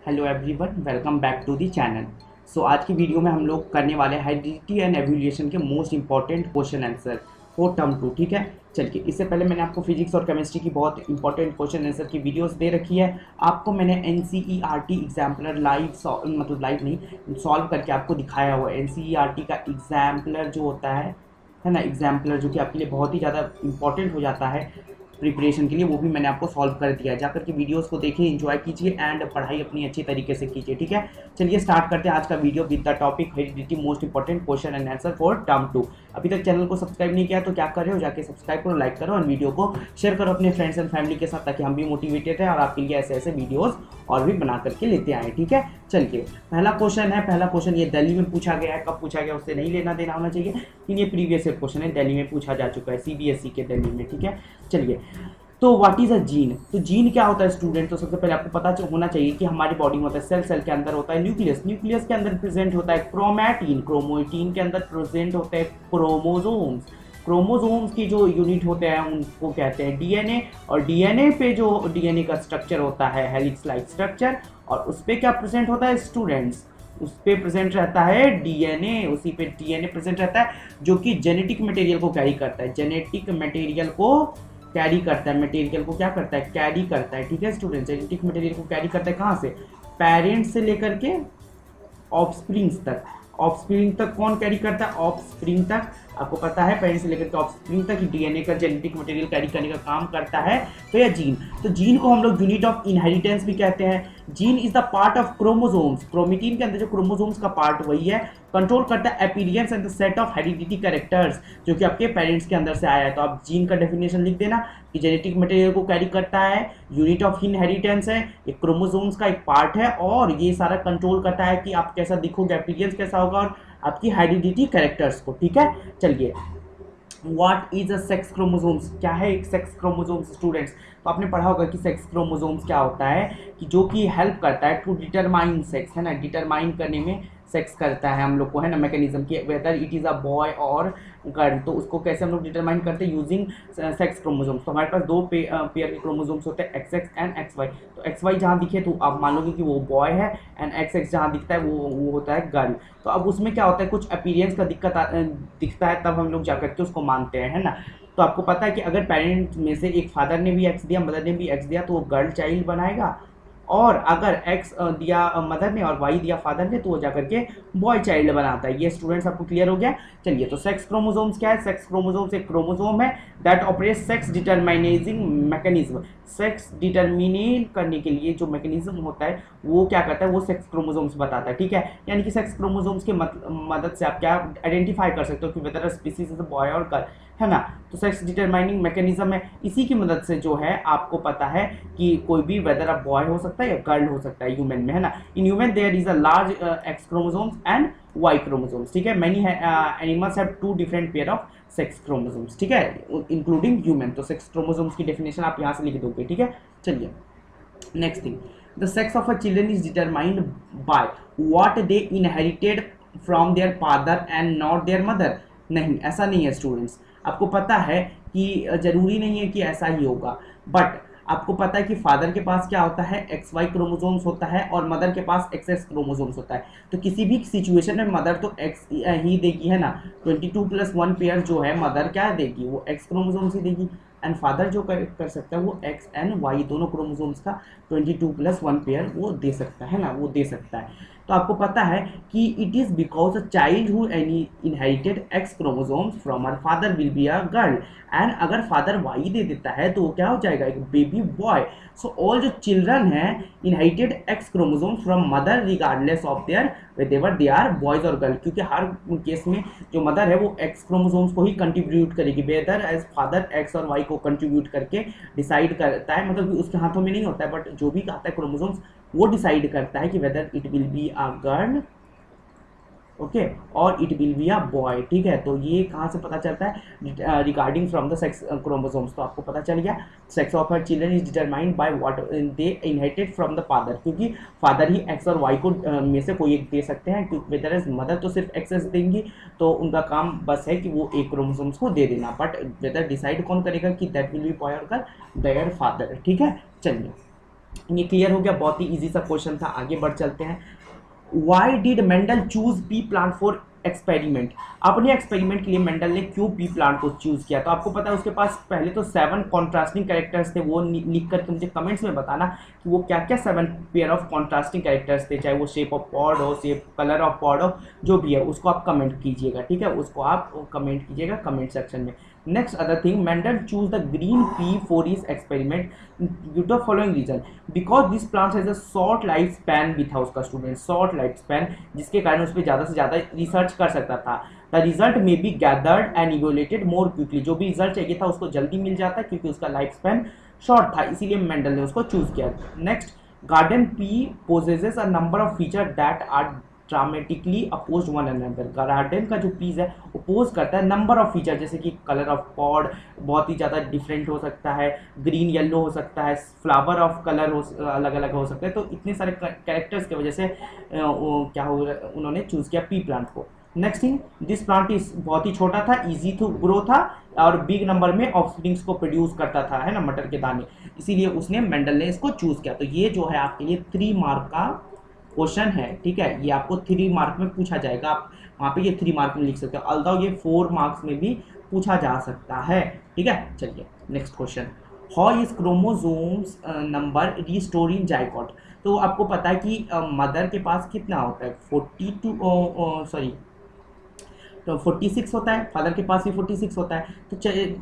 Hello everyone, welcome back to the channel. So आज की video में हम लोग करने वाले हैं हेरिडिटी एंड एवोल्यूशन के most important question answer for term 2। ठीक है, चलिए इससे पहले मैंने आपको फिजिक्स और केमिस्ट्री की बहुत इंपॉर्टेंट क्वेश्चन आंसर की वीडियोस दे रखी है। आपको मैंने एनसीईआरटी एग्जाम्पलर लाइव मतलब लाइव नहीं, सॉल्व करके आपको दिखाया हुआ है। एनसीईआरटी का एग्जाम्पलर जो होता है ना, एग्जाम्पलर जो कि आपके लिए बहुत ही ज़्यादा इंपॉर्टेंट हो जाता है प्रिपरेशन के लिए, वो भी मैंने आपको सॉल्व कर दिया है। जाकर के वीडियोस को देखिए, एंजॉय कीजिए एंड पढ़ाई अपनी अच्छी तरीके से कीजिए। ठीक है, चलिए स्टार्ट करते हैं आज का video with the topic heredity most important question and answer for term 2। अभी तक चैनल को सब्सक्राइब नहीं किया तो क्या कर रहे हो, जाके सब्सक्राइब करो, लाइक करो और वीडियो को शेयर करो अपने फ्रेंड्स एंड फैमिली के साथ, ताकि हम भी मोटिवेटेड हैं और आपके लिए ऐसे ऐसे वीडियोस और भी बना करके लेते आए। ठीक है, चलिए पहला क्वेश्चन है। पहला क्वेश्चन ये दिल्ली में पूछा गया है, कब पूछा गया उससे नहीं लेना देना होना चाहिए, लेकिन ये प्रीवियस ईयर क्वेश्चन है, दिल्ली में पूछा जा चुका है, सीबीएसई के दिल्ली में। ठीक है, चलिए तो व्हाट इज अ जीन। तो जीन क्या होता है स्टूडेंट, तो सबसे पहले आपको पता होना चाहिए कि हमारी बॉडी में होता है सेल, सेल के अंदर होता है न्यूक्लियस, न्यूक्लियस के अंदर प्रेजेंट होता है क्रोमैटिन, क्रोमैटिन के अंदर प्रेजेंट होते हैं क्रोमोसोम्स, क्रोमोसोम्स की जो यूनिट होते हैं उनको कहते हैं डीएनए, और डीएनए पे जो डीएनए का स्ट्रक्चर होता है हेलिक्स लाइक स्ट्रक्चर, और उस पर क्या प्रेजेंट होता है स्टूडेंट्स, उस पे प्रेजेंट रहता है डीएनए, उसी पे डीएनए प्रेजेंट रहता है जो कि जेनेटिक मटेरियल को कैरी करता है, जेनेटिक मटेरियल को कैरी करता है, मटेरियल को क्या करता है, कैरी करता है। ठीक है स्टूडेंट, जेनेटिक मटेरियल को कैरी करता है कहाँ से, पेरेंट्स से लेकर के ऑफस्प्रिंग्स तक। ऑफस्प्रिंग तक कौन कैरी करता है, ऑफस्प्रिंग तक आपको पता है, पेरेंट्स से लेकर के ऑफस्प्रिंग तक डीएनए का जेनेटिक मटेरियल कैरी करने का काम करता है। तो यह जीन, तो जीन को हम लोग यूनिट ऑफ इनहेरिटेंस भी कहते हैं। Gene is the part of chromosomes, chromatin के अंदर जो क्रोमोसोम्स का पार्ट वही है, कंट्रोल करता है appearance and the set of heredity characters जो कि आपके पेरेंट्स के अंदर से आया है। तो आप जीन का डेफिनेशन लिख देना कि जेनेटिक मटेरियल को कैरी करता है, यूनिट ऑफ इनहेरिटेंस है, ये क्रोमोसोम्स का एक पार्ट है, और ये सारा कंट्रोल करता है कि आप कैसा दिखोगे, अपीयरेंस कैसा होगा, और आपकी हेरिडिटी कैरेक्टर्स को। ठीक है, चलिए what is a sex chromosomes, क्या है एक सेक्स क्रोमोसोम्स स्टूडेंट्स। तो आपने पढ़ा होगा कि सेक्स क्रोमोसोम्स क्या होता है, कि जो कि हेल्प करता है टू डिटरमाइन सेक्स, है ना, डिटरमाइन करने में सेक्स करता है हम लोग को, है ना, मैकेनिज्म की whether it is a boy और गर्ल। तो उसको कैसे हम लोग डिटरमाइन करते हैं, यूजिंग सेक्स क्रोमोसोम्स। तो हमारे पास दो पेयर के क्रोमोसोम्स होते हैं, X X and X Y. तो एक्स वाई जहाँ दिखे तो आप मान लोगे कि वो बॉय है, एंड एक्स एक्स जहाँ दिखता है वो होता है गर्ल। तो अब उसमें क्या होता है, कुछ अपीयरेंस का दिखता है, तब हम लोग जाकर के उसको मानते हैं, है ना। तो आपको पता है कि अगर पेरेंट में से एक फादर ने भी एक्स दिया, मदर ने भी एक्स दिया, तो वो गर्ल चाइल्ड बनाएगा, और अगर एक्स दिया मदर ने और वाई दिया फादर ने, तो वो जाकर के बॉय चाइल्ड बनाता है। ये स्टूडेंट्स आपको क्लियर हो गया। चलिए, तो सेक्स क्रोमोसोम्स क्या है, सेक्स क्रोमोसोम्स एक क्रोमोसोम है that operate sex determining mechanism. Sex determinate करने के लिए जो मैकेनिज्म होता है वो क्या करता है, वो सेक्स क्रोमोसोम्स बताता है। ठीक है, यानी कि सेक्स क्रोमोसोम्स के मदद से आप क्या आइडेंटिफाई कर सकते हो कि वेदर स्पीसीज इज बॉय और गर्ल, है ना। तो सेक्स डिटरमाइनिंग मैकेनिज्म है, इसी की मदद से जो है आपको पता है कि कोई भी वेदर अब बॉय हो सकता है या गर्ल हो सकता है ह्यूमन में, है ना। In human there is a large X chromosomes and Y chromosomes. ठीक है, many animals have two different pair of sex chromosomes, ठीक है, इंक्लूडिंग ह्यूमन। तो सेक्स क्रोमोसोम्स की डेफिनेशन आप यहाँ से लिख दोगे। ठीक है, चलिए next thing, the sex of a children is determined by what they inherited from their father and not their mother. नहीं, ऐसा नहीं है स्टूडेंट्स, आपको पता है कि जरूरी नहीं है कि ऐसा ही होगा, बट आपको पता है कि फादर के पास क्या होता है, एक्स वाई क्रोमोसोम्स होता है, और मदर के पास एक्स एक्स क्रोमोसोम्स होता है। तो किसी भी सिचुएशन में मदर तो एक्स ही देगी, है ना। 22+1 पेयर जो है मदर क्या देगी, वो एक्स क्रोमोसोम्स ही देगी, एंड फादर जो कर सकता है वो एक्स एंड वाई दोनों क्रोमोसोम्स का 22+1 पेयर वो दे सकता है ना, वो दे सकता है। तो आपको पता है कि it is because a child who inherited X chromosomes from her father will be a girl, and अगर फादर वाई दे देता है तो वो क्या हो जाएगा, एक बेबी बॉय। सो ऑल जो चिल्ड्रन हैं inherited X chromosomes from mother regardless of their whether they are boys और गर्ल, क्योंकि हर केस में जो मदर है वो एक्स क्रोमोसोम्स को ही कंट्रीब्यूट करेगी, वेदर एज फादर एक्स और वाई को कंट्रीब्यूट करके डिसाइड करता है, मतलब कि उसके हाथों में नहीं होता है, बट जो भी आता है क्रोमोसोम्स वो डिसाइड करता है कि whether it will be a girl okay, और it will be a boy, ठीक है। तो ये कहाँ से पता चलता है, regarding from the sex chromosomes. तो आपको पता चल गया sex of her children is determined by what they inherited from the father, क्योंकि फादर ही एक्स और वाई को में से कोई एक दे सकते हैं, क्योंकि वेदर इज मदर तो सिर्फ एक्सेस देंगी, तो उनका काम बस है कि वो एक क्रोमोसोम्स को दे देना, बट वेदर डिसाइड कौन करेगा कि दैट विल बी बॉय और गर्ल, देयर फादर, ठीक है। चलिए ये क्लियर हो गया, बहुत ही इजी सा क्वेश्चन था। आगे बढ़ चलते हैं। Why did Mendel choose P plant for experiment? अपने एक्सपेरिमेंट के लिए मेंडल ने क्यों पी प्लांट को चूज किया? तो आपको पता है उसके पास पहले तो 7 कॉन्ट्रास्टिंग कैरेक्टर्स थे, वो लिख करके मुझे कमेंट्स में बताना कि वो क्या क्या 7 पेयर ऑफ कॉन्ट्रास्टिंग कैरेक्टर्स थे, चाहे वो शेप ऑफ पॉड हो, शेप कलर ऑफ पॉड हो, जो भी है उसको आप कमेंट कीजिएगा, ठीक है, उसको आप कमेंट कीजिएगा कमेंट सेक्शन में। Next other thing, Mendel choose the green pea for his experiment due to following reason, because this plant has a short life span भी था उसका स्टूडेंट, शॉर्ट लाइफ स्पैन, जिसके कारण उस पर ज़्यादा से ज़्यादा रिसर्च कर सकता था। द रिजल्ट में be gathered and evaluated more quickly, जो भी रिजल्ट चाहिए था उसको जल्दी मिल जाता है क्योंकि उसका लाइफ स्पैन शॉर्ट था, इसीलिए मेंडल ने उसको चूज किया। Next, garden pea possesses a number of feature that are dramatically oppose one another. Garden का जो पीस है अपोज करता है नंबर ऑफ फीचर, जैसे कि कलर ऑफ पॉड बहुत ही ज़्यादा डिफरेंट हो सकता है, ग्रीन येलो हो सकता है, फ्लावर ऑफ कलर हो अलग अलग हो सकते हैं। तो इतने सारे कैरेक्टर्स की वजह से क्या हो उन्होंने चूज़ किया पी प्लांट को। Next thing, this plant is बहुत ही छोटा था, इजी टू ग्रो था और बिग नंबर में ऑफस्प्रिंग्स को प्रोड्यूस करता था, है ना, मटर के दाने, इसीलिए उसने मेंडल ने इसको चूज़ किया। तो ये जो है आपके लिए 3 मार्क का क्वेश्चन है, ठीक है, ये आपको 3 मार्क में पूछा जाएगा, आप वहाँ पे ये 3 मार्क में लिख सकते हो, अल्दो ये 4 मार्क्स में भी पूछा जा सकता है, ठीक है। चलिए next question, how is chromosomes number restore in zygote? तो आपको पता है कि मदर के पास कितना होता है, 42 सॉरी तो 46 होता है, फादर के पास भी 46 होता है, तो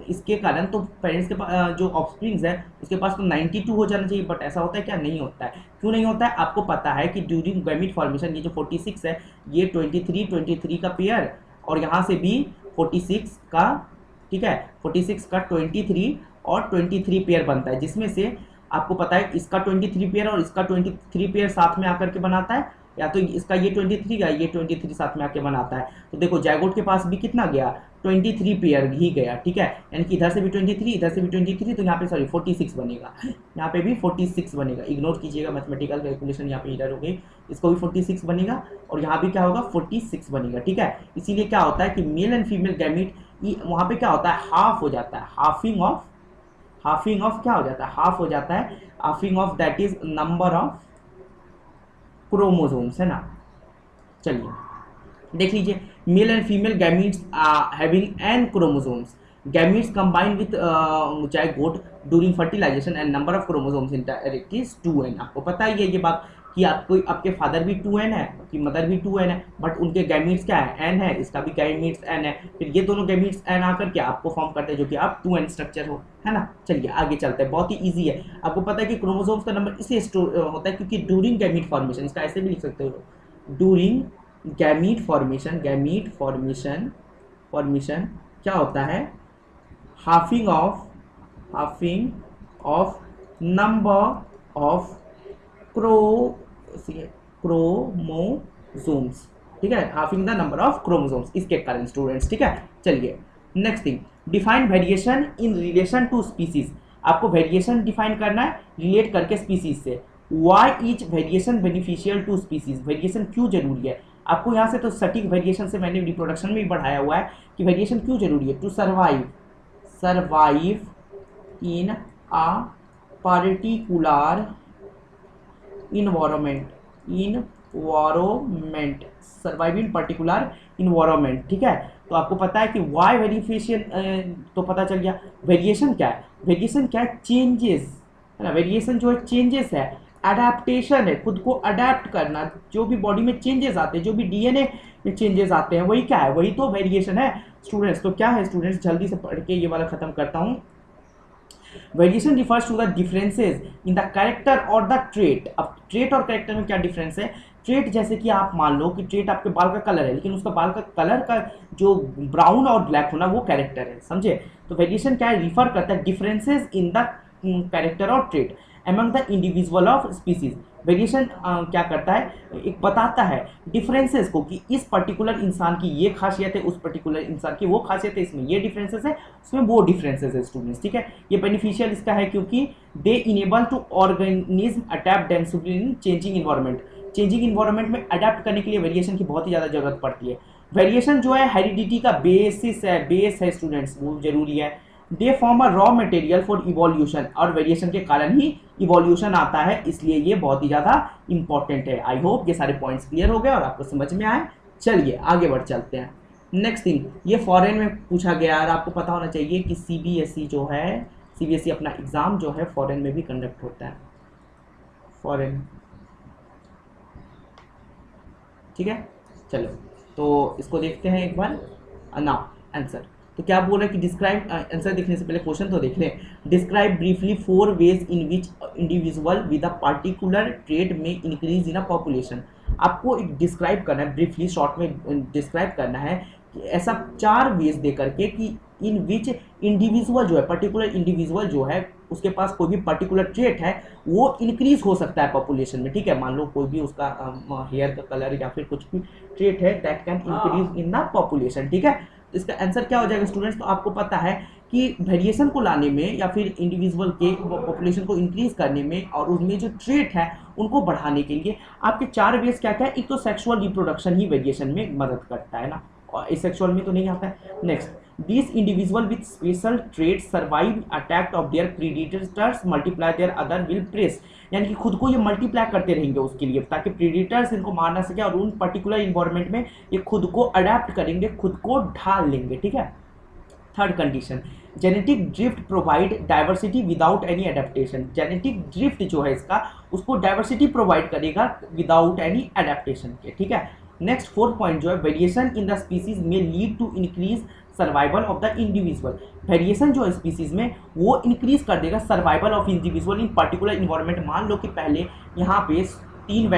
इसके कारण तो पेरेंट्स के पास जो ऑफस्प्रिंग्स है उसके पास तो 92 हो जाना चाहिए, बट ऐसा होता है क्या? नहीं होता है। क्यों नहीं होता है? आपको पता है कि ड्यूरिंग गैमीट फॉर्मेशन ये जो 46 है ये 23 का पेयर, और यहाँ से भी 46 का, ठीक है, 46 का 23 और 23 पेयर बनता है, जिसमें से आपको पता है इसका 23 पेयर और इसका 23 पेयर साथ में आकर के बनाता है, या तो इसका ये 23 का ये 23 साथ में आके बनाता है। तो देखो जायगोट के पास भी कितना गया, 23 पेयर ही गया, ठीक है, यानी कि इधर से भी 23 इधर से भी 23, तो यहाँ पे सॉरी 46 बनेगा, यहाँ पे भी 46 बनेगा, इग्नोर कीजिएगा मैथमेटिकल कैलकुलेशन, यहाँ पे इधर हो गई, इसको भी 46 बनेगा और यहाँ भी क्या होगा 46 बनेगा, ठीक है। इसीलिए क्या होता है कि मेल एंड फीमेल गैमीट वहाँ पे क्या होता है, हाफ हो जाता है, हाफिंग ऑफ क्या हो जाता है, हाफ हो जाता है, halving of that is number of chromosomes, है ना। चलिए देख लीजिए, male and female gametes having n chromosomes, gametes combine with zygote during fertilisation and number of chromosomes in it is 2n। आपको पता ही है ये बात कि आपको आपके फादर भी 2n है, आपकी मदर भी 2n है, बट उनके गैमीट्स क्या है, n है, इसका भी गैमीट्स n है, फिर ये दोनों गैमीट्स n आकर के आपको फॉर्म करते हैं जो कि आप 2n स्ट्रक्चर हो, है ना। चलिए आगे चलते हैं, बहुत ही इजी है। आपको पता है कि क्रोमोसोम्स का नंबर इसलिए स्टोर होता है क्योंकि ड्यूरिंग गैमीट फॉर्मेशन, इसका ऐसे भी लिख सकते हो, ड्यूरिंग गैमीट फॉर्मेशन क्या होता है, halving of number of chromosomes, ठीक है, halving the number of chromosomes, इसके कारण स्टूडेंट्स, ठीक है। चलिए next thing, define variation in relation to species. आपको वेरिएशन डिफाइन करना है रिलेट करके स्पीसीज से। Why is variation beneficial to species? Variation क्यों जरूरी है? आपको यहाँ से तो सटीक वेरिएशन से मैंने रिप्रोडक्शन में भी बढ़ाया हुआ है कि वेरिएशन क्यों जरूरी है, to survive in a particular survive in particular environment, ठीक है। तो आपको पता है कि वाई वेरिफिकेशन, तो पता चल गया वेरिएशन क्या है, चेंजेस, है ना, वेरिएशन जो है चेंजेस है, अडेप्टेशन है, खुद को अडेप्ट करना, जो भी बॉडी में चेंजेस आते हैं, जो भी डीएनए में चेंजेस आते हैं, वही क्या है, वही तो वेरिएशन है स्टूडेंट्स। तो क्या है स्टूडेंट्स, जल्दी से पढ़ के ये वाला खत्म करता हूँ। Variation refers to the differences in the character और द ट्रेट। अब ट्रेट और कैरेक्टर में क्या डिफरेंस है? ट्रेट जैसे कि आप मान लो कि ट्रेट आपके बाल का कलर है, लेकिन उसका बाल का कलर का जो ब्राउन और ब्लैक होना वो कैरेक्टर है, समझे। तो वेरिएशन क्या है, रिफर करता है डिफरेंसेस इन द कैरेक्टर और trait among the individual of species। Variation क्या करता है, एक बताता है डिफरेंसेस को कि इस पर्टिकुलर इंसान की ये खासियत है, उस पर्टिकुलर इंसान की वो खासियत है, इसमें ये डिफरेंसेस है, उसमें वो डिफरेंसेस है स्टूडेंट्स, ठीक है। ये बेनिफिशियल इसका है क्योंकि they enable to organism adapt themselves in changing environment. Changing environment में अडेप्ट करने के लिए वेरिएशन की बहुत ही ज़्यादा जरूरत पड़ती है। वेरिएशन जो है हेरिडिटी का बेसिस है, बेस है स्टूडेंट्स, वो जरूरी है। They form a raw material for evolution, और वेरिएशन के कारण ही इवोल्यूशन आता है, इसलिए ये बहुत ही ज़्यादा इंपॉर्टेंट है। आई होप ये सारे पॉइंट्स क्लियर हो गए और आपको समझ में आए। चलिए आगे बढ़ चलते हैं। नेक्स्ट थिंग, ये फॉरेन में पूछा गया और आपको पता होना चाहिए कि सीबीएसई जो है, सीबीएसई अपना एग्ज़ाम जो है फॉरेन में भी कंडक्ट होता है, फॉरेन, ठीक है। चलो तो इसको देखते हैं एक बार। नाउ आंसर तो क्या बोल रहा है कि डिस्क्राइब, आंसर देखने से पहले क्वेश्चन तो देख लें। Describe briefly 4 ways in which individual with a particular trait में इंक्रीज इन अ पॉपुलेशन। आपको एक डिस्क्राइब करना है, ब्रीफली शॉर्ट में डिस्क्राइब करना है कि ऐसा 4 वेज दे करके कि इन विच इंडिविजुअल जो है, पर्टिकुलर इंडिविजुअल जो है उसके पास कोई भी पर्टिकुलर ट्रेट है वो इंक्रीज हो सकता है पॉपुलेशन में, ठीक है। मान लो कोई भी उसका हेयर का कलर या फिर कुछ भी ट्रेट है that can increase in the population, ठीक है। इसका आंसर क्या हो जाएगा स्टूडेंट्स, तो आपको पता है कि वेरिएशन को लाने में या फिर इंडिविजुअल के पॉपुलेशन को इंक्रीज करने में और उनमें जो ट्रेट है उनको बढ़ाने के लिए आपके 4 वेज क्या क्या है। एक तो सेक्सुअल रिप्रोडक्शन ही वेरिएशन में मदद करता है ना, और एसेक्सुअल में तो नहीं आता है। Next, this individual with special traits survive attack of their predators multiply their other will press, यानी कि खुद को ये मल्टीप्लाई करते रहेंगे उसके लिए ताकि प्रीडेटर्स इनको मार ना सके और उन पर्टिकुलर इन्वायरमेंट में ये खुद को अडेप्ट करेंगे, खुद को ढाल लेंगे, ठीक है। Third condition, genetic drift provide diversity without any adaptation. Genetic drift जो है इसका उसको डाइवर्सिटी प्रोवाइड करेगा विदाउट एनी एडेप्टेशन के, ठीक है। नेक्स्ट 4th पॉइंट जो है, वेरिएशन इन द स्पीसीज में lead to increase survival of the individual. Variation जो है स्पीसीज में वो इंक्रीज कर देगा survival of individual in particular environment. मान लो कि पहले यहाँ पे 3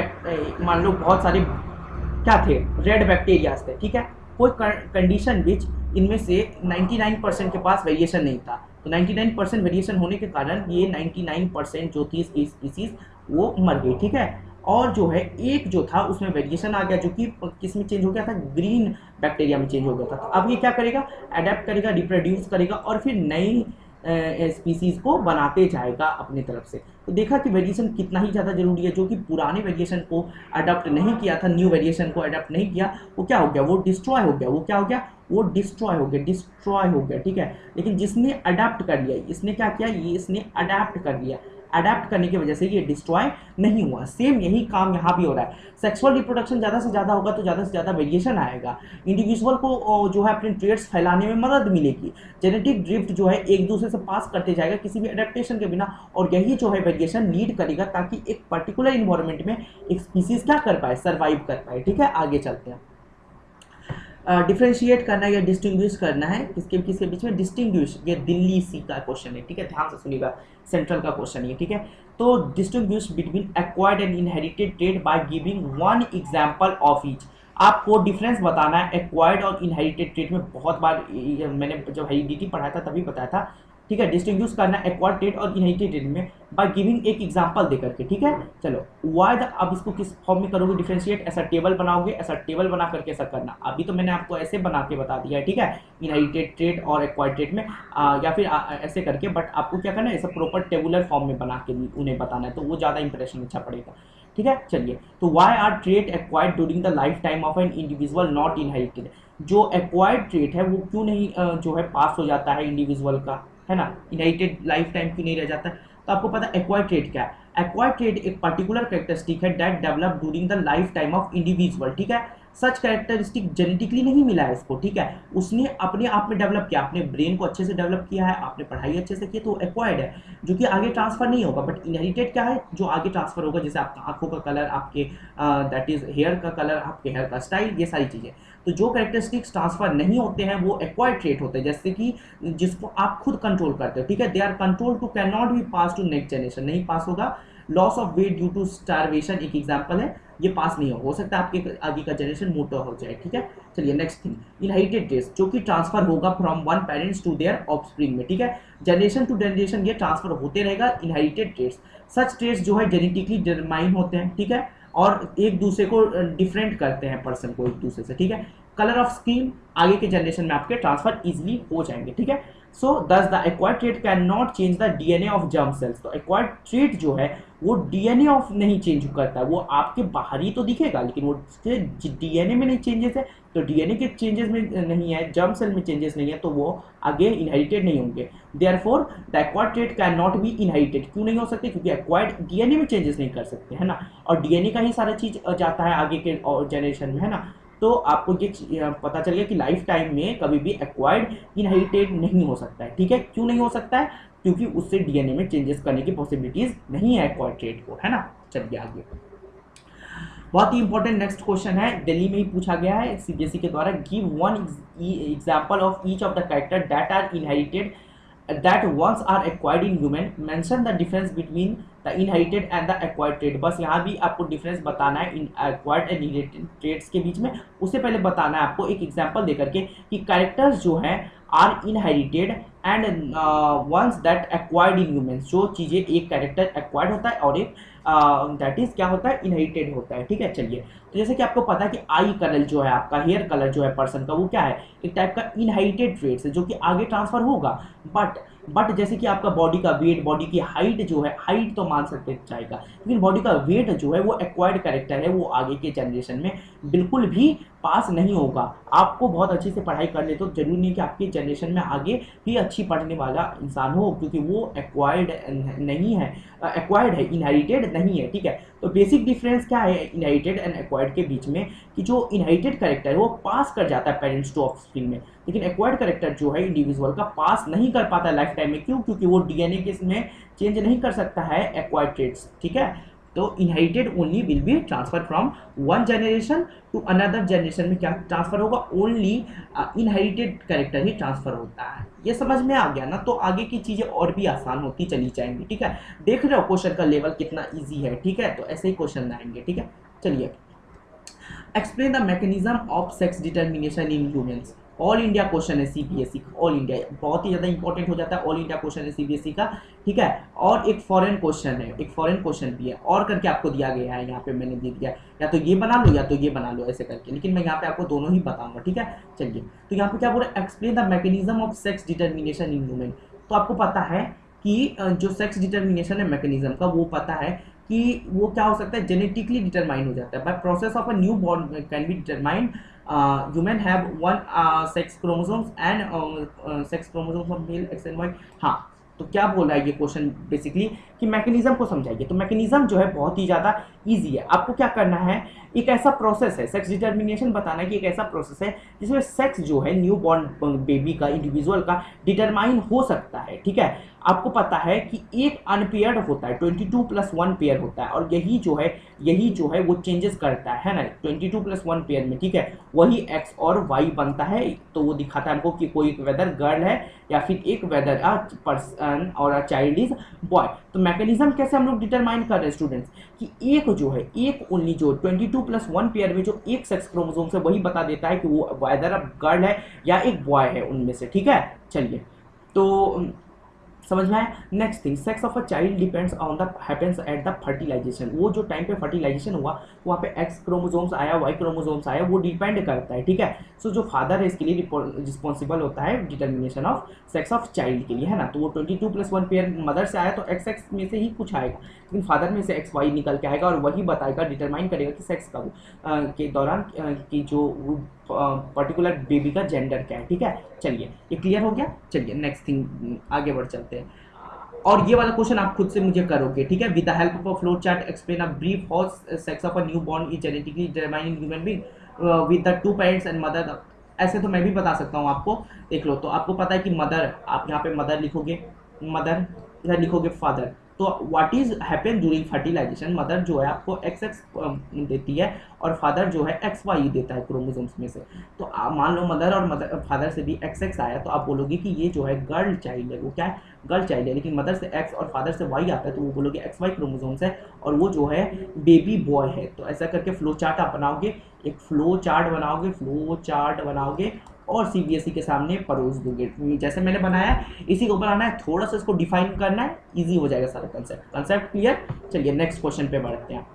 मान लो बहुत सारे क्या थे, रेड बैक्टीरियाज थे, ठीक है। कोई कंडीशन विच इनमें से 99% के पास वेरिएशन नहीं था, तो 99% वेरिएशन होने के कारण ये 99% जो थी इसकी स्पीसीज वो मर गई, ठीक है। और जो है एक जो था उसमें वेरिएशन आ गया जो कि किस में चेंज हो गया था, ग्रीन बैक्टीरिया में चेंज हो गया था। तो अब ये क्या करेगा, अडेप्ट करेगा, रिप्रोड्यूस करेगा और फिर नई स्पीसीज को बनाते जाएगा अपनी तरफ से। तो देखा कि वेरिएशन कितना ही ज़्यादा जरूरी है। जो कि पुराने वेरिएशन को अडॉप्ट नहीं किया था, न्यू वेरिएशन को अडॉप्ट नहीं किया, वो क्या हो गया, वो डिस्ट्रॉय हो गया। वो क्या हो गया, वो डिस्ट्रॉय हो गया, ठीक है। लेकिन जिसने अडॉप्ट कर लिया, इसने क्या किया, ये इसने अडॉप्ट कर लिया, अडैप्ट करने की वजह से ये डिस्ट्रॉय नहीं हुआ। सेम यही काम यहाँ भी हो रहा है। सेक्सुअल रिप्रोडक्शन ज़्यादा से ज़्यादा होगा तो ज़्यादा से ज़्यादा वेरिएशन आएगा, इंडिविजुअल को जो है अपने ट्रेड्स फैलाने में मदद मिलेगी। जेनेटिक ड्रिफ्ट जो है एक दूसरे से पास करते जाएगा किसी भी अडेप्टेशन के बिना, और यही जो है वेरिएशन लीड करेगा ताकि एक पर्टिकुलर इन्वायरमेंट में एक स्पीसीज क्या कर पाए, सर्वाइव कर पाए, ठीक है। आगे चलते हैं। डिफ्रेंशिएट करना या डिस्टिंग्विश करना है किसके किसके बीच में, डिस्टिंग्विश, ये दिल्ली सी का क्वेश्चन है, ठीक है। ध्यान से सुनिएगा, सेंट्रल का क्वेश्चन है, ठीक है। तो distinguish between acquired and inherited trait by giving 1 example of each. आपको डिफरेंस बताना है एक्वायर्ड और इनहेरिटेड ट्रेट में। बहुत बार मैंने जब हेरिडिटी पढ़ाया था तभी बताया था, ठीक है। डिस्टिंग्विश करना एक्वायर्ड ट्रेट और इनहेरिटेड ट्रेट में बाय गिविंग एक एग्जांपल देकर के, ठीक है। चलो वाई अब इसको किस फॉर्म में करोगे डिफरेंशिएट, ऐसा टेबल बनाओगे, ऐसा टेबल बना करके ऐसा करना। अभी तो मैंने आपको ऐसे बना के बता दिया है, ठीक है, इनहेरिटेड ट्रेट और एक्वायर्ड ट्रेट में या फिर ऐसे करके, बट आपको क्या करना है, ऐसा प्रॉपर टेबुलर फॉर्म में बना के उन्हें बताना है, तो वो ज़्यादा इंप्रेशन अच्छा पड़ेगा, ठीक है। चलिए, तो why are trait acquired during the lifetime of an individual not inherited. जो एक्वायर्ड ट्रेट है वो क्यों नहीं जो है पास हो जाता है इंडिविजुअल का, है ना, इनहेरिटेड लाइफ टाइम क्यों नहीं रह जाता है। तो आपको पता है एक्वायर्ड ट्रेट क्या है। एक्वायर्ड ट्रेट एक पर्टिकुलर कैरेक्टरिस्टिक है that develop during the lifetime of individual, ठीक है। सच कैरेक्टरिस्टिक जेनेटिकली नहीं मिला है इसको, ठीक है, उसने अपने आप में डेवलप किया, अपने ब्रेन को अच्छे से डेवलप किया है, आपने पढ़ाई अच्छे से की, तो एक्वायर्ड है जो कि आगे ट्रांसफर नहीं होगा। बट इनहेरिटेड क्या है, जो आगे ट्रांसफर होगा, जैसे आपका आंखों का कलर, आपके दैट इज हेयर का कलर, आपके हेयर का स्टाइल, ये सारी चीज़ें। तो जो कैरेक्टरिस्टिक्स ट्रांसफर नहीं होते हैं वो एक्वायर्ड ट्रेट होते हैं, जैसे कि जिसको आप खुद कंट्रोल करते हो, ठीक है। They are control to can not be pass to next generation, नहीं पास होगा। Loss of weight due to starvation एक एग्जाम्पल है। ये पास नहीं हो सकता, आपके आगे का जनरेशन मोटा हो जाए, ठीक है। चलिए नेक्स्ट थिंग, इनहेरिटेड ट्रेट्स जो कि ट्रांसफर होगा from one parents to their offspring में, ठीक है। जनरेशन टू जनरेशन ये ट्रांसफर होते रहेगा इनहेरिटेड ट्रेट्स। सच ट्रेट्स जो है जेनेटिकली डिटरमाइन होते हैं, ठीक है, और एक दूसरे को डिफरेंट करते हैं पर्सन को एक दूसरे से, ठीक है। कलर ऑफ स्किन आगे के जनरेशन में आपके ट्रांसफर इजीली हो जाएंगे, ठीक है। सो दस the acquired trait can not change the DNA of germ cells. तो एक्वायर्ड ट्रेट जो है वो डीएनए ऑफ नहीं चेंज करता है, वो आपके बाहरी तो दिखेगा लेकिन वो डीएनए में नहीं चेंजेस है, तो डीएनए के चेंजेस में नहीं है, जर्म सेल में चेंजेस नहीं है, तो वो आगे इनहेरिटेड नहीं होंगे। Therefore the acquired trait can not B inherited. क्यों नहीं हो सकते? क्योंकि एक्वायर्ड डीएनए में चेंजेस नहीं कर सकते, है ना, और डीएनए का ही सारा चीज जाता है आगे के जनरेशन में, है ना। तो आपको ये पता चल गया कि लाइफ टाइम में कभी भी एक्वायर्ड इनहेरिटेड नहीं हो सकता है, ठीक है। क्यों नहीं हो सकता है? क्योंकि उससे डीएनए में चेंजेस करने की पॉसिबिलिटीज नहीं है एक्वायर्ड ट्रेट को, है ना। चलिए आगे, बहुत ही इंपॉर्टेंट नेक्स्ट क्वेश्चन है, दिल्ली में ही पूछा गया है सीबीएसई के द्वारा। Give one example of each of the character that are inherited that once are acquired in human, mention the difference between the inherited and the acquired trait। बस यहाँ भी आपको डिफरेंस बताना है इन acquired and inherited traits के बीच में। उससे पहले बताना है आपको एक एग्जांपल देकर के कि कैरेक्टर्स जो हैं are inherited and ones that acquired in humans. जो चीज़ें एक कैरेक्टर एक्वायर्ड होता है और एक दैट इज क्या होता है, इनहेरिटेड होता है, ठीक है। चलिए, तो जैसे कि आपको पता है कि आई कलर जो है आपका, हेयर कलर जो है पर्सन का, वो क्या है, एक टाइप का इनहेरिटेड ट्रेट्स है जो कि आगे ट्रांसफर होगा। बट जैसे कि आपका बॉडी का वेट, बॉडी की हाइट जो है, हाइट तो मान सकते जाएगा, लेकिन बॉडी का वेट जो है वो एक्वायर्ड कैरेक्टर है, वो आगे के जनरेशन में बिल्कुल भी पास नहीं होगा। आपको बहुत अच्छे से पढ़ाई कर ले तो जरूरी नहीं कि आपके जनरेशन में आगे भी अच्छी पढ़ने वाला इंसान हो, क्योंकि वो एक्वायर्ड नहीं है, एक्वायर्ड है, इनहेरिटेड नहीं है, ठीक है। तो बेसिक डिफरेंस क्या है इनहेरिटेड एंड एक्वायर्ड के बीच में, कि जो इनहेरिटेड कैरेक्टर है वो पास कर जाता है पेरेंट्स टू ऑफस्प्रिंग में, लेकिन एक्वायर्ड कैरेक्टर जो है इंडिविजुअल का पास नहीं कर पाता है लाइफ टाइम में। क्यों? क्योंकि वो डीएनए के इसमें चेंज नहीं कर सकता है एक्वायर्ड ट्रेट्स, ठीक है। तो inherited only will be transfer from one generation to another generation में क्या ट्रांसफर होगा, ओनली इनहेरिटेड कैरेक्टर ही ट्रांसफर होता है। ये समझ में आ गया ना, तो आगे की चीज़ें और भी आसान होती चली जाएंगी, ठीक है। देख रहे हो क्वेश्चन का लेवल कितना ईजी है, ठीक है, तो ऐसे ही क्वेश्चन आएंगे, ठीक है। चलिए, explain the mechanism of sex determination in humans. All India question है सीबीएसई, ऑल इंडिया बहुत ही ज़्यादा इंपॉर्टेंट हो जाता है, ऑल इंडिया क्वेश्चन है सीबीएसई का, ठीक है। और एक फॉरेन क्वेश्चन है, एक फॉरेन क्वेश्चन भी है, और करके आपको दिया गया है यहाँ पे, मैंने दे दिया, या तो ये बना लो या तो ये बना लो ऐसे करके, लेकिन मैं यहाँ पे आपको दोनों ही बताऊंगा, ठीक है। चलिए, तो यहाँ पे क्या बोल रहा है, explain the mechanism of sex determination in human. तो आपको पता है कि जो सेक्स डिटर्मिनेशन है मैकेनिज्म का, वो पता है कि वो क्या हो सकता है, जेनेटिकली डिटरमाइन हो जाता है। By process of a new born can be determined human have one sex chromosomes and sex chromosomes of male X and Y. हाँ, तो क्या बोल रहा है ये क्वेश्चन बेसिकली कि मैकेनिज्म को समझाइए। तो मैकेनिज्म जो है बहुत ही ज़्यादा इजी है। आपको क्या करना है, एक ऐसा प्रोसेस है, सेक्स डिटर्मिनेशन बताना है कि एक ऐसा प्रोसेस है जिसमें सेक्स जो है न्यू बॉर्न बेबी का, इंडिविजुअल का डिटरमाइन हो सकता है, ठीक है। आपको पता है कि एक अनपेयर्ड होता है, 22+1 पेयर होता है, और यही जो है वो चेंजेस करता है ना 22+1 पेयर में, ठीक है। वही एक्स और वाई बनता है, तो वो दिखाता है हमको कि कोई वेदर गर्ल है या फिर एक वेदर अ पर्सन और अ चाइल्ड इज बॉय। तो मैकेनिज्म कैसे हम लोग डिटरमाइन कर रहे हैं स्टूडेंट्स, कि एक जो है, एक ओनली जो 22+1 पेयर में जो एक सेक्स क्रोमोसोम से, वही बता देता है कि वो वेदर अ गर्ल है या एक बॉय है उनमें से, ठीक है। चलिए, तो समझ में आया। Next thing, sex of a child depends on the happens at the fertilization. वो जो टाइम पे फर्टिलाइजेशन हुआ वहाँ पे एक्स क्रोमोसोम्स आया, वाई क्रोमोसोम्स आया, वो डिपेंड करता है, ठीक है। सो जो फादर है इसके लिए रिस्पॉन्सिबल होता है determination of sex of child के लिए, है ना। तो वो 22+1 पेयर मदर से आया तो एक्स एक्स में से ही कुछ आएगा, लेकिन फादर में से एक्स वाई निकल के आएगा और वही बताएगा, डिटरमाइन करेगा कि सेक्स का के दौरान कि जो पर्टिकुलर बेबी का जेंडर क्या है, ठीक है। चलिए, ये क्लियर हो गया। चलिए नेक्स्ट थिंग आगे बढ़ चलते हैं, और ये वाला क्वेश्चन आप खुद से मुझे करोगे, ठीक है। With the help of a flow chart explain a brief how sex of a new born is genetically determined in human being with the 2 parents and mother. ऐसे तो मैं भी बता सकता हूँ आपको, देख लो। तो आपको पता है कि मदर, आप यहाँ पे मदर लिखोगे, मदर, इधर लिखोगे फादर, तो what is happen during fertilization, mother जो है आपको XX देती है और फादर जो है XY देता है क्रोमोसोम्स में से। तो मान लो मदर और फादर से भी XX आया तो आप बोलोगे कि ये जो है गर्ल चाइल्ड है, वो क्या है, गर्ल चाइल्ड है। लेकिन मदर से X और फादर से Y आता है तो वो बोलोगे XY क्रोमोसोम्स है और वो जो है बेबी बॉय है। तो ऐसा करके फ्लो चार्ट आप बनाओगे, एक फ्लो चार्ट बनाओगे और CBSE के सामने परोस दोगे। जैसे मैंने बनाया इसी को बनाना है, थोड़ा सा इसको डिफाइन करना है, इजी हो जाएगा सारा कंसेप्ट क्लियर। चलिए नेक्स्ट क्वेश्चन पे बढ़ते हैं।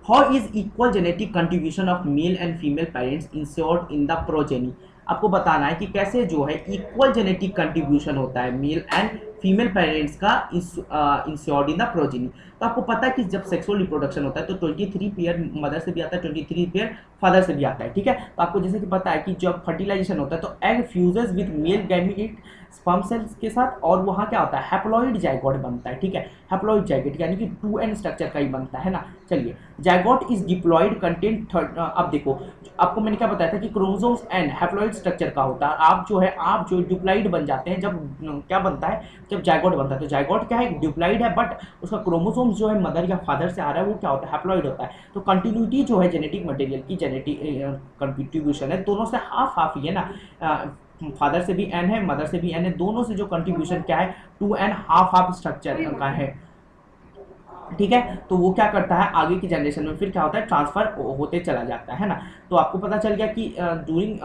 How is equal genetic contribution of male and female parents insured in the progeny. आपको बताना है कि कैसे जो है इक्वल जेनेटिक कंट्रीब्यूशन होता है मेल एंड फीमेल पेरेंट्स का इंश्योर्ड इन द प्रोजेनी। तो आपको पता है कि जब सेक्सुअल रिप्रोडक्शन होता है तो 23 पेयर मदर से भी आता है, 23 पेयर फादर से भी आता है, ठीक है। तो आपको जैसे कि पता है कि जब फर्टिलाइजेशन होता है तो egg fuses with male gamete sperm cells के साथ और वहाँ क्या होता है, हैप्लॉइड जाइगोट बनता है, ठीक है। हैप्लॉइड जाइगोट यानी कि 2n स्ट्रक्चर का ही बनता है ना। चलिए जाइगोट इज डिप्लॉइड कंटेंट अब देखो आपको मैंने क्या बताया था कि क्रोमोसोम्स एंड हैप्लॉइड स्ट्रक्चर का होता है। आप जो डिप्लॉइड बन जाते हैं जब क्या बनता है, जब जाइगोट बनता है। तो जाइगोट क्या है, डिप्लॉइड है, बट उसका क्रोमोसोम्स जो है मदर या फादर से आ रहा है वो क्या होता है, हैप्लॉइड होता है। तो कंटिन्यूटी जो है जेनेटिक मटेरियल की जेनेटिक कंट्रीब्यूशन है दोनों से हाफ ही है ना। फादर से भी n है, मदर से भी n है, दोनों से जो कंट्रीब्यूशन क्या है 2n हाफ स्ट्रक्चर का है, ठीक है। तो वो क्या करता है आगे की जनरेशन में फिर क्या होता है, ट्रांसफर होते चला जाता है ना। तो आपको पता चल गया कि ड्यूरिंग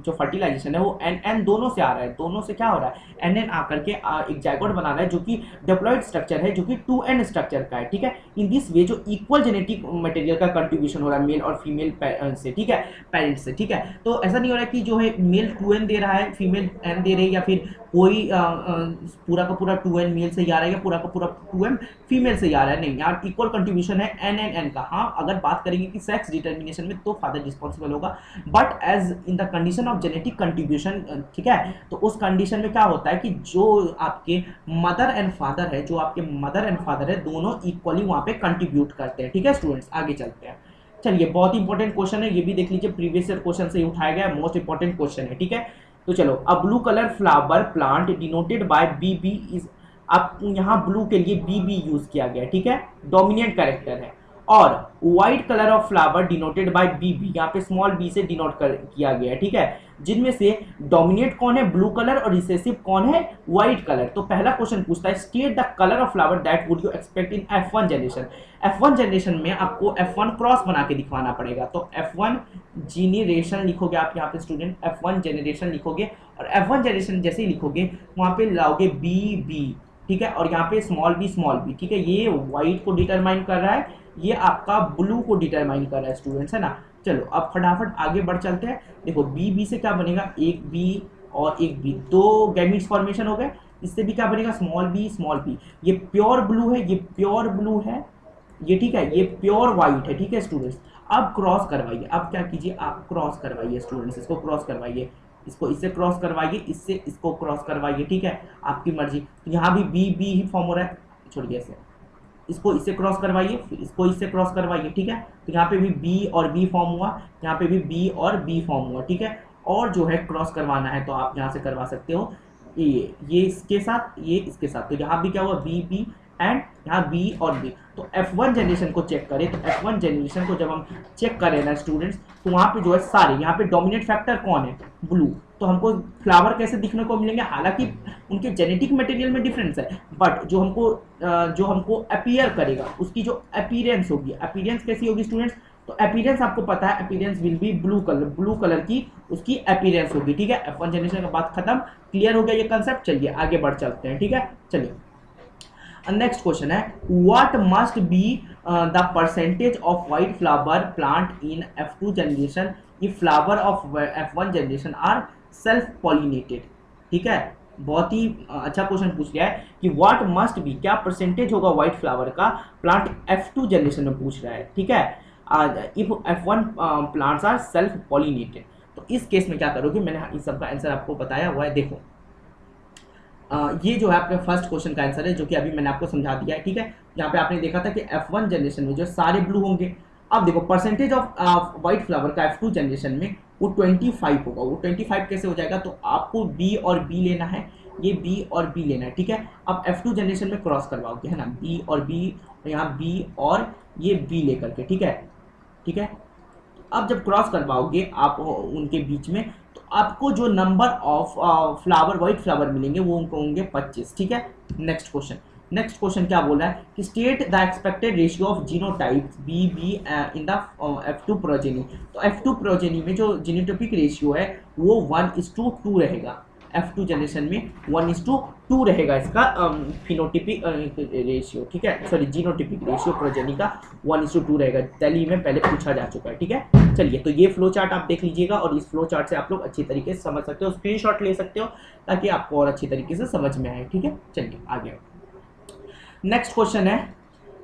जो फर्टिलाइजेशन है वो एन दोनों से आ रहा है, दोनों से क्या हो रहा है एन आकर के एक जाइगोट बना रहा है जो कि डिप्लॉइड स्ट्रक्चर है, जो कि 2n स्ट्रक्चर का है, ठीक है। इन दिस वे जो इक्वल जेनेटिक मटेरियल का कंट्रीब्यूशन हो रहा है मेल और फीमेल से, ठीक है, पेरेंट्स से, ठीक है। तो ऐसा नहीं हो रहा है कि जो है मेल 2n दे रहा है फीमेल n दे रही है, या फिर कोई पूरा का पूरा 2n मेल से ही आ रहा है या पूरा का पूरा 2m फीमेल से ही आ रहा है, नहीं, यहाँ इक्वल कंट्रीब्यूशन है n का। हाँ अगर बात करेंगे कि सेक्स डिटर्मिनेशन में तो फादर रिस्पॉन्सिबल होगा, but as in the condition of genetic contribution, ठीक है। तो उस कंडीशन में क्या होता है कि जो आपके मदर एंड फादर है, दोनों इक्वली वहां पे कंट्रीब्यूट करते हैं, ठीक है स्टूडेंट्स। आगे चलते हैं। चलिए बहुत इंपॉर्टेंट क्वेश्चन है, ये भी देख लीजिए, प्रीवियस ईयर क्वेश्चन से उठाया गया मोस्ट इंपॉर्टेंट क्वेश्चन है, ठीक है। तो चलो, a blue colour flower plant denoted by BB is, अब यहाँ ब्लू के लिए BB यूज किया गया, ठीक है, डोमिनेंट कैरेक्टर है। और white colour of flower denoted by BB, यहाँ पे स्मॉल b से डिनोट किया गया है, ठीक है। जिनमें से डोमिनेट कौन है, ब्लू कलर, और रिसेसिव कौन है, व्हाइट कलर। तो पहला क्वेश्चन पूछता है state the colour of flower that would you expect in F1 generation. F1 generation में आपको F1 क्रॉस बना के दिखवाना पड़ेगा। तो F1 जेनरेशन लिखोगे आप यहाँ पे स्टूडेंट, F1 जनरेशन लिखोगे, और F1 जनरेशन जैसे ही लिखोगे वहाँ पे लाओगे BB, ठीक है, और यहाँ पे स्मॉल b, ठीक है। ये व्हाइट को डिटरमाइन कर रहा है, ये आपका ब्लू को डिटरमाइन कर रहा है स्टूडेंट्स, है ना। चलो अब फटाफट आगे बढ़ चलते हैं। देखो BB से क्या बनेगा, एक B और एक B, दो गैमीट्स फॉर्मेशन हो गए। इससे भी क्या बनेगा, स्मॉल b। ये प्योर ब्लू है, ये प्योर ब्लू है, ये ठीक है, ये प्योर व्हाइट है, ठीक है स्टूडेंट्स। अब क्रॉस करवाइए, अब क्या कीजिए, आप क्रॉस करवाइए स्टूडेंट्स, इसको क्रॉस करवाइए, इसको इससे क्रॉस करवाइए, इससे इसको क्रॉस करवाइए, ठीक है, आपकी मर्जी। तो यहाँ भी BB ही फॉर्म हो रहा है, छोड़िए इसे, इसको इससे क्रॉस करवाइए, फिर इसको इससे क्रॉस करवाइए, ठीक है। तो यहाँ पे भी B और B फॉर्म हुआ, यहाँ पे भी B और B फॉर्म हुआ, ठीक है। और जो है क्रॉस करवाना है तो आप यहाँ से करवा सकते हो, ये इसके साथ, ये इसके साथ। तो यहाँ भी क्या हुआ, BB एंड यहाँ B और B। तो F1 जनरेशन को चेक करें, तो F1 जनरेशन को जब हम चेक करें ना स्टूडेंट्स, तो वहाँ पे जो है सारे, यहाँ पे डोमिनेट फैक्टर कौन है, ब्लू। तो हमको फ्लावर कैसे दिखने को मिलेंगे, हालांकि उनके जेनेटिक मटेरियल में डिफरेंस है, बट जो हमको अपीयर करेगा उसकी जो अपीयरेंस होगी, अपीयरेंस कैसी होगी स्टूडेंट्स, तो अपीयरेंस आपको पता है, appearance will be blue colour की उसकी अपीयरेंस होगी, ठीक है। F1 जनरेशन का बात खत्म, क्लियर हो गया ये कंसेप्ट। चलिए आगे बढ़ चलते हैं, ठीक है। चलिए नेक्स्ट क्वेश्चन है, what must be the percentage of white flower plant in F2 generation if flower of F1 generation are self pollinated, ठीक है। बहुत ही अच्छा क्वेश्चन पूछ लिया है कि व्हाट मस्ट बी, क्या परसेंटेज होगा व्हाइट फ्लावर का, प्लांट F2 जनरेशन में पूछ रहा है, ठीक है, if F1 plants are self pollinated. तो इस केस में क्या करोगे, मैंने इस सब का आंसर आपको बताया हुआ है। देखो ये जो है आपके फर्स्ट क्वेश्चन का आंसर है, जो कि अभी मैंने आपको समझा दिया है, ठीक है। यहाँ पे आपने देखा था कि F1 जनरेशन में जो सारे ब्लू होंगे। अब देखो परसेंटेज ऑफ व्हाइट फ्लावर का F2 जनरेशन में वो 25 होगा। वो 25 कैसे हो जाएगा, तो आपको B और B लेना है, ये बी और बी लेना है, ठीक है। अब F2 जनरेशन में क्रॉस करवाओगे, है ना, बी और बी, यहाँ बी और ये बी लेकर के, ठीक है, ठीक है। अब जब क्रॉस करवाओगे आप उनके बीच में, तो आपको जो number of flower, white flower मिलेंगे वो उनको होंगे 25, ठीक है। नेक्स्ट क्वेश्चन क्या बोला है कि state the expected ratio of genotypes B B in the F2 progeny. तो F2 प्रोजेनी में जो जीनोटाइपिक रेशियो है वो 1:2 रहेगा। F2 जनरेशन में 1:2 रहेगा इसका फिनोटिपिक रेशियो, ठीक है, सॉरी जीनोटिपिक रेशियो प्रोजेनी का 1:2 रहेगा। दिल्ली में पहले पूछा जा चुका है, ठीक है। चलिए, तो ये फ्लो चार्ट आप देख लीजिएगा और इस फ्लो चार्ट से आप लोग अच्छी तरीके से समझ सकते हो, स्क्रीनशॉट ले सकते हो ताकि आपको और अच्छी तरीके से समझ में आए, ठीक है। चलिए आगे नेक्स्ट क्वेश्चन है,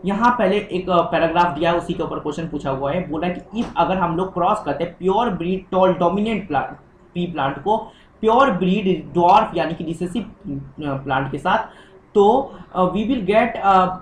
यहाँ पहले एक पैराग्राफ दिया है, उसी के ऊपर क्वेश्चन पूछा हुआ है। बोला कि इफ अगर हम लोग क्रॉस करते हैं pure breed tall dominant plant P plant को प्योर ब्रीड ड्वार्फ यानी कि रिसेसिव प्लांट के साथ, तो we will get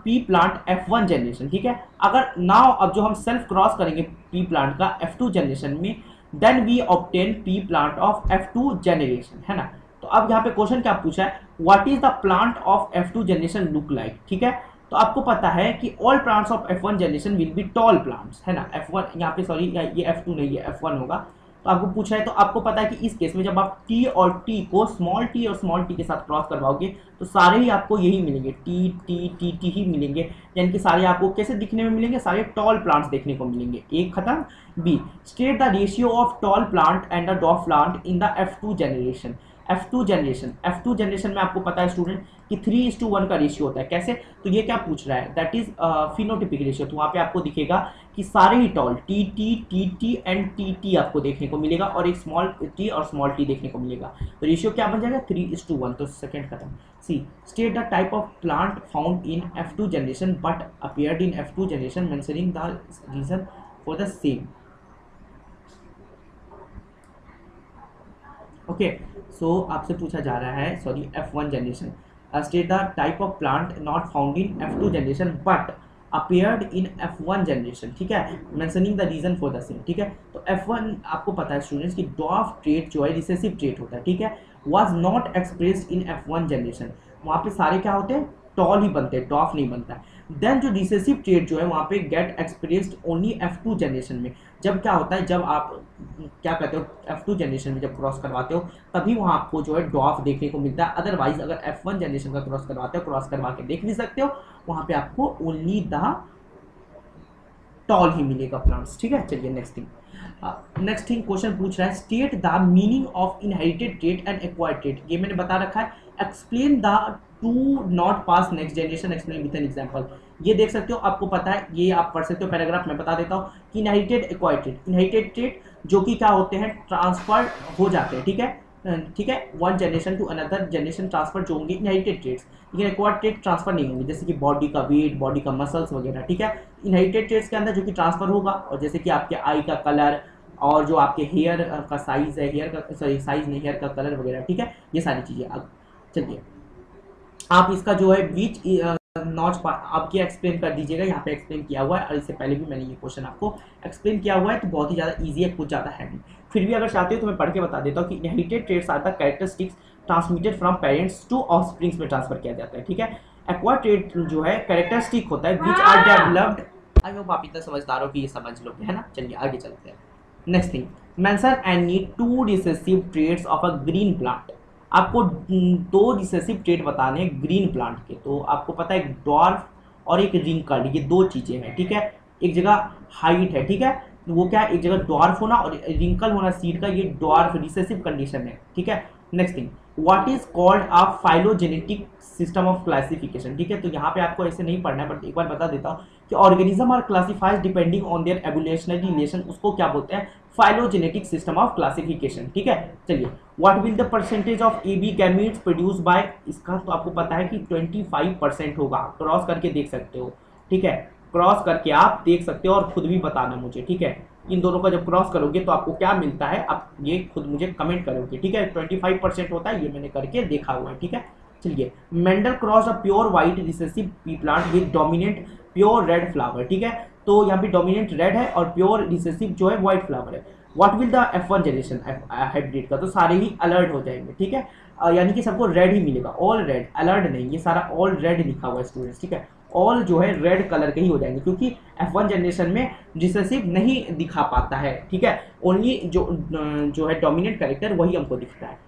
P plant F1 generation, ठीक है। अगर नाउ अब जो हम सेल्फ क्रॉस करेंगे पी प्लांट का F2 जनरेशन में, then we obtain P plant of F2 generation, है ना। तो अब यहाँ पे क्वेश्चन क्या पूछा है, what is the plant of F2 generation look like, ठीक है। तो आपको पता है कि all plants of F1 generation will be tall plants, है ना। F1 यहाँ पे सॉरी ये F2 नहीं, ये F1 होगा। तो आपको पूछा है, तो आपको पता है कि इस केस में जब आप T और T को स्मॉल t और स्मॉल t के साथ क्रॉस करवाओगे तो सारे ही आपको यही मिलेंगे, T T T T ही मिलेंगे, यानी कि सारे आपको कैसे दिखने में मिलेंगे, सारे टॉल प्लांट्स देखने को मिलेंगे। एक खत्म। B, state the ratio of tall plant and the dwarf plant in the F2 generation. F2 generation में आपको पता है स्टूडेंट कि 3:1 का रेशियो होता है। कैसे, तो ये क्या पूछ रहा है, दैट इज फिनोटिपिक रेशियो। तो वहाँ पे आपको दिखेगा कि सारे ही tall T T and T आपको देखने को मिलेगा और एक स्मॉल टी और स्मॉल टी देखने को मिलेगा। तो रेशियो क्या बन जाएगा, 3:1। तो सेकंड खत्म। C, state the type of plant found in F2 generation but appeared in F2 generation mentioning the reason for the same. Okay, so आपसे पूछा जा रहा है, sorry F1 generation, state the type of plant not found in F2 generation but appeared in F1 generation, ठीक है, mentioning the reason for the same, ठीक है। तो F1 आपको पता है स्टूडेंट्स की ड्वार्फ ट्रेट जो है रिसेसिव ट्रेट होता है, ठीक है, was not expressed in F1 generation. वहाँ पे सारे क्या होते हैं, टॉल ही बनते हैं, डॉफ नहीं बनता है। देन जो रिसेसिव ट्रेट जो है वहाँ पे gate expressed only F2 generation में। जब क्या होता है, जब आप क्या कहते हो F2 जनरेशन में जब क्रॉस करवाते हो तभी वहाँ आपको जो है डॉफ देखने को मिलता है। अदरवाइज अगर F1 जनरेशन का क्रॉस करवाते हो, क्रॉस करवा के देख भी सकते हो, वहाँ पे आपको ओनली द टॉल ही मिलेगा प्लांट्स, ठीक है। चलिए नेक्स्ट थिंग क्वेश्चन पूछ रहा है, state the meaning of inherited trait and acquired trait. ये मैंने बता रखा है, explain the two not pass next generation explain with an example. ये देख सकते हो, आपको पता है, ये आप पढ़ सकते हो पैराग्राफ में बता देता हूँ कि inherited acquired trait, inherited trait जो कि क्या होते हैं, ट्रांसफर हो जाते हैं, ठीक है, one generation to another generation transfer जो होंगे इनहेरिटेड ट्रेट्स, लेकिन एक्वायर्ड ट्रेट ट्रांसफर नहीं होंगे, जैसे कि बॉडी का वेट, बॉडी का मसल्स वगैरह, ठीक है। इनहेरिटेड ट्रेट्स के अंदर जो कि ट्रांसफर होगा, और जैसे कि आपके आई का कलर और जो आपके हेयर का साइज है, हेयर का सॉरी साइज नहीं, हेयर का कलर वगैरह, ठीक है, ये सारी चीज़ें। अब चलिए आप इसका जो है बीच नॉच आपकी एक्सप्लेन कर दीजिएगा, यहाँ पे एक्सप्लेन किया हुआ है और इससे पहले भी मैंने ये क्वेश्चन आपको एक्सप्लेन किया हुआ है, तो बहुत ही ज़्यादा इजी है, कुछ ज़्यादा है नहीं। फिर भी अगर चाहते हो तो मैं पढ़ के बता देता हूँ कि inherited traits are the characteristics transmitted from parents to offsprings में ट्रांसफर किया जाता है, ठीक है। एक्वायर्ड ट्रेट जो है कैरेक्टरिस्टिक होता है which are developed, I hope आप इतना समझदार हो कि ये समझ लोगे, है ना। चलिए आगे चलते हैं। Next thing, mention any two recessive traits of a green plant. आपको दो रिसेसिव ट्रेट बताने हैं ग्रीन प्लांट के। तो आपको पता है एक ड्वार्फ और एक रिंकल्ड, ये दो चीज़ें हैं, ठीक है। एक जगह हाइट है, ठीक है, वो क्या है, एक जगह ड्वार्फ होना और रिंकल होना सीड का, ये ड्वार्फ रिसेसिव कंडीशन है, ठीक है। Next thing, what is called a phylogenetic system of classification, ठीक है। तो यहाँ पे आपको ऐसे नहीं पढ़ना है, बट एक बार बता देता हूँ कि organism are classified depending on their evolutionary relation, उसको क्या बोलते हैं, फाइलोजेनेटिक सिस्टम ऑफ क्लासिफिकेशन, ठीक है। चलिए, what will the percentage of AB gametes produce by, इसका तो आपको पता है कि 25% होगा, क्रॉस करके देख सकते हो, ठीक है, क्रॉस करके आप देख सकते हो और खुद भी बताना मुझे, ठीक है। इन दोनों का जब क्रॉस करोगे तो आपको क्या मिलता है, आप ये खुद मुझे कमेंट करोगे, ठीक है। 25% होता है, ये मैंने करके देखा हुआ है, ठीक है। चलिए, Mendel cross a pure white recessive P plant with dominant pure red flower, ठीक है। तो यहाँ पे डोमिनेंट रेड है और प्योर रिसेसिव जो है व्हाइट फ्लावर है। What will the F1 generation hybrid का, तो सारे ही अलर्ट हो जाएंगे, ठीक है। यानी कि सबको रेड ही मिलेगा, ऑल रेड, अलर्ट नहीं, ये सारा ऑल रेड लिखा हुआ है स्टूडेंट्स, ठीक है। ऑल जो है रेड कलर के ही हो जाएंगे, क्योंकि F1 जनरेशन में रिसेसिव नहीं दिखा पाता है, ठीक है। ओनली जो है डोमिनेंट कैरेक्टर वही हमको दिखता है।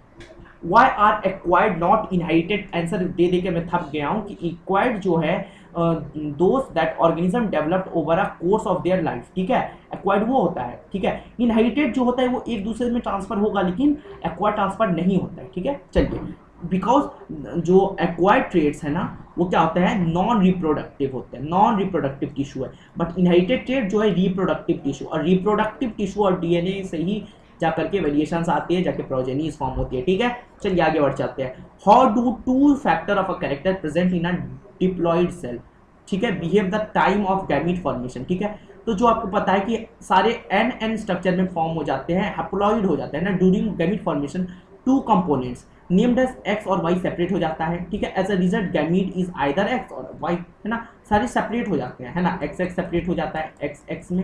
Why are acquired not inherited? Answer दे दे के मैं थक गया हूँ कि एक्वायर्ड जो है दोस्त that organism developed over a course of their life, ठीक है। एक्वायर्ड वो होता है, ठीक है। इनहेरिटेड जो होता है वो एक दूसरे में ट्रांसफर होगा, लेकिन एक्वायर्ड ट्रांसफर नहीं होता है, ठीक है। चलिए, बिकॉज जो एक्वायर्ड ट्रेड्स है ना वो क्या होता है, नॉन रिप्रोडक्टिव होते हैं, नॉन रिप्रोडक्टिव टिश्यू है। बट इनहेरिटेड ट्रेड जो है रिप्रोडक्टिव टिश्यू, और रिप्रोडक्टिव टिश्यू और डीएनए से ही जा करके वेरिएशंस आती है, जाके प्रोजेनीज फॉर्म होती है, ठीक है। चलिए आगे बढ़ जाते हैं। How do two factor of a character present in a diploid cell, ठीक है, behave the time of gamete formation, ठीक है। तो जो आपको पता है कि सारे एन स्ट्रक्चर में फॉर्म हो जाते हैं, हैप्लॉइड हो जाते हैं ना during gamete formation, two components named as X और वाई सेपरेट हो जाता है, ठीक है। As a result gamete is either X और वाई, है ना, सारे सेपरेट हो जाते हैं, है ना। एक्स एक्स सेपरेट हो जाता है एक्स एक्स में,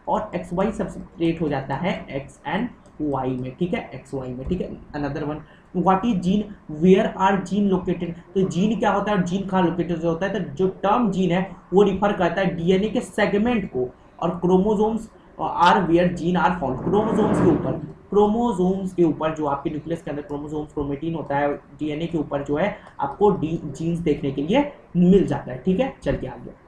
और एक्स वाई सेपरेट हो जाता है एक्स एंड वाई में, ठीक है, एक्स वाई में, ठीक है। Another one, what is gene, where are gene located, तो जीन क्या होता है और जीन कहाँ लोकेटेड होता है, तो जो टर्म जीन है वो रिफर करता है डीएनए के सेगमेंट को, और chromosomes are where gene are found, chromosomes के ऊपर जो आपके न्यूक्लियस के अंदर क्रोमोसोम्स क्रोमेटिन होता है, डीएनए के ऊपर जो है आपको जीन्स देखने के लिए मिल जाता है, ठीक है। चलिए आगे।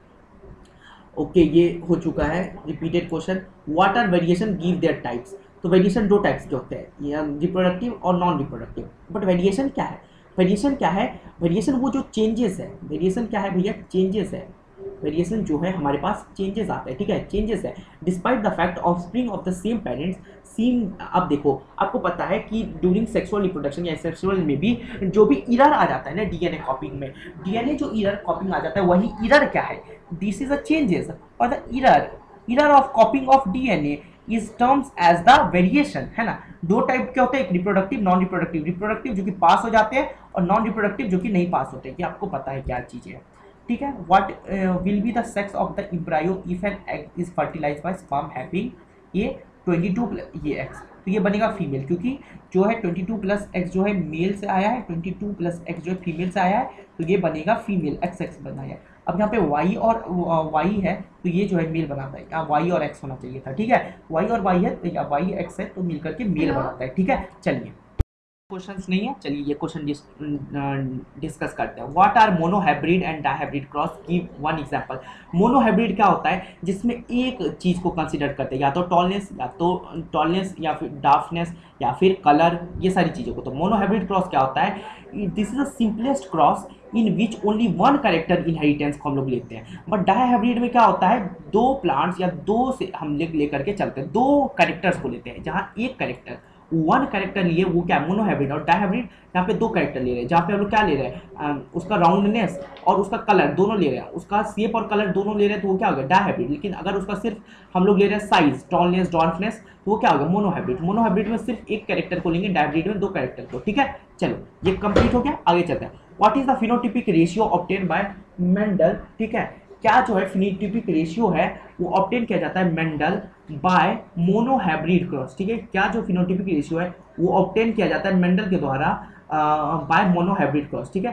ओके, ये हो चुका है repeated question. What are variation, give their types, तो वेरिएशन दो टाइप्स के होते हैं, रिप्रोडक्टिव और नॉन रिप्रोडक्टिव। बट वेरिएशन क्या है, वेरिएशन क्या है, वेरिएशन वो जो चेंजेस है, वेरिएशन क्या है भैया, चेंजेस है। वेरिएशन जो है हमारे पास चेंजेस आते हैं, ठीक है, चेंजेस है। Despite the fact offspring of the same parents seem, अब देखो आपको पता है कि ड्यूरिंग सेक्सुअल रिप्रोडक्शन या सेक्सुअल में भी जो भी इरर आ जाता है ना डीएनए कॉपिंग में, डीएनए जो इरर कॉपिंग आ जाता है वही इरर क्या है, दिस इज अ चेंजेस, और the error of copying of DNA is terms as the variation, है ना। दो टाइप के होते हैं, एक रिप्रोडक्टिव नॉन रिप्रोडक्टिव, रिप्रोडक्टिव जो कि पास हो जाते हैं और नॉन रिप्रोडक्टिव जो कि नहीं पास होते हैं, कि आपको पता है क्या चीज़ है, ठीक है। What will be the sex of the embryo if an egg is fertilized by sperm having ये 22 ये एक्स, तो ये बनेगा फीमेल, क्योंकि जो है 22 प्लस एक्स जो है मेल से आया है, 22 प्लस एक्स जो है फीमेल से आया है, तो ये बनेगा फीमेल, एक्स एक्स बना है। अब यहाँ पे वाई और वाई है तो ये जो है मेल बनाता है, यहाँ वाई और एक्स होना चाहिए था, ठीक है। वाई और वाई है तो वाई एक्स है तो मिलकर के मेल बनाता है, ठीक है। चलिए क्वेश्चंस नहीं है, चलिए ये क्वेश्चन डिस्कस करते हैं। What are monohybrid and dihybrid cross, give one example. Monohybrid क्या होता है, जिसमें एक चीज को कंसीडर करते हैं, या तो टॉलनेस या फिर डार्कनेस या फिर कलर, ये सारी चीजों को। तो मोनोहाइब्रिड क्रॉस क्या होता है, this is the simplest cross in which only one character inheritance को हम लोग लेते हैं। बट डायहाइब्रिड में क्या होता है, दो प्लांट्स या दो से हम लेकर के चलते हैं, दो कैरेक्टर्स को लेते हैं, जहाँ एक कैरेक्टर वन कैरेक्टर लिए वो क्या मोनोहाइब्रिड, और डायहाइब्रिड यहाँ पे दो कैरेक्टर ले रहे हैं, जहाँ पे हम लोग क्या ले रहे हैं, उसका राउंडनेस और उसका कलर दोनों ले रहे हैं, उसका शेप और कलर दोनों ले रहे हैं, तो वो क्या होगा डायहाइब्रिड। लेकिन अगर उसका सिर्फ हम लोग ले रहे हैं साइज, टॉलनेस, डॉर्फनेस, तो वो क्या होगा मोनोहाइब्रिड। मोनोहाइब्रिड में सिर्फ एक कैरेक्टर को लेंगे, डायहाइब्रिड में दो कैरेक्टर को, ठीक है। चलो ये कंप्लीट हो गया, आगे चलते हैं। What is the phenotypic ratio obtain by Mendel, ठीक है। क्या जो है फिनोटिपिक रेशियो है वो ऑब्टेन किया जाता है मेंडल बाय मोनोहाइब्रिड क्रॉस, ठीक है। क्या जो फिनोटिपिक रेशियो है वो ऑब्टेन किया जाता है मेंडल के द्वारा बाय मोनोहाइब्रिड क्रॉस, ठीक है।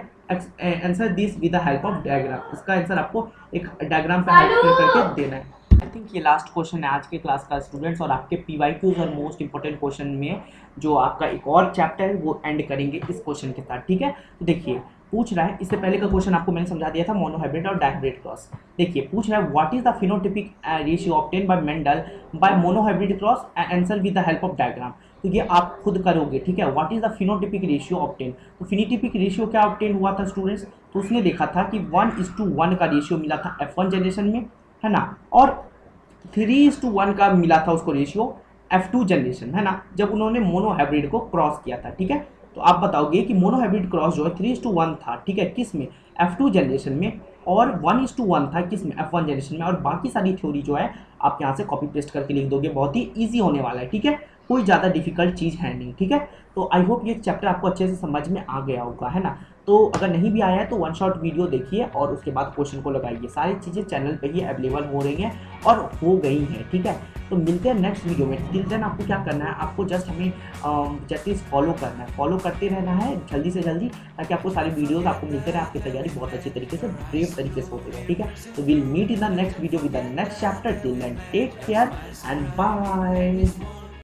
Answer this with the help of diagram, इसका आंसर आपको एक डायग्राम पे हेल्प करके देना है। आई थिंक ये लास्ट क्वेश्चन है आज के क्लास का स्टूडेंट्स, और आपके पीवाईक्यूज और मोस्ट इंपॉर्टेंट क्वेश्चन में जो आपका एक और चैप्टर है वो एंड करेंगे इस क्वेश्चन के साथ, ठीक है। तो देखिए पूछ रहा है, इससे पहले का क्वेश्चन आपको मैंने समझा दिया था मोनोहाइब्रिड और डायहाइब्रिड क्रॉस। देखिए पूछ रहा है what is the phenotypic ratio obtain by Mendel by monohybrid cross, answer with the help of diagram. तो ये आप खुद करोगे, ठीक है। What is the phenotypic ratio obtain, तो फिनोटिपिक रेशियो क्या ऑब्टेन हुआ था स्टूडेंट्स, तो उसने देखा था कि 1:1 का रेशियो मिला था F1 जनरेशन में, है ना, और 3:1 का मिला था उसको रेशियो F2 जनरेशन, है ना, जब उन्होंने मोनोहाइब्रिड को क्रॉस किया था, ठीक है। तो आप बताओगे कि मोनोहाइब्रिड क्रॉस जो है 3:1 था, ठीक है, किस में, F2 जनरेशन में, और 1:1 था किस में, F1 जनरेशन में। और बाकी सारी थ्योरी जो है आप यहाँ से कॉपी पेस्ट करके लिख दोगे, बहुत ही ईजी होने वाला है, ठीक है, कोई ज़्यादा डिफिकल्ट चीज़ है नहीं, ठीक है। तो आई होप ये चैप्टर आपको अच्छे से समझ में आ गया होगा, है ना। तो तो अगर नहीं भी आया है तो वन शॉट वीडियो देखिए और उसके बाद क्वेश्चन को लगाइए। सारी चीज़ें चैनल पे ही अवेलेबल हो रही हैं और हो गई हैं, ठीक है। तो मिलते हैं नेक्स्ट वीडियो में। टिल देन आपको क्या करना है, आपको जस्ट हमें जस्ट फॉलो करना है, फॉलो करते रहना है जल्दी से जल्दी, ताकि आपको सारी वीडियोस आपको मिलते रहे, आपकी तैयारी बहुत अच्छी तरीके से ब्रेव तरीके से होती रहे, ठीक है। तो will meet in the next video with the next chapter. Till then take care and bye.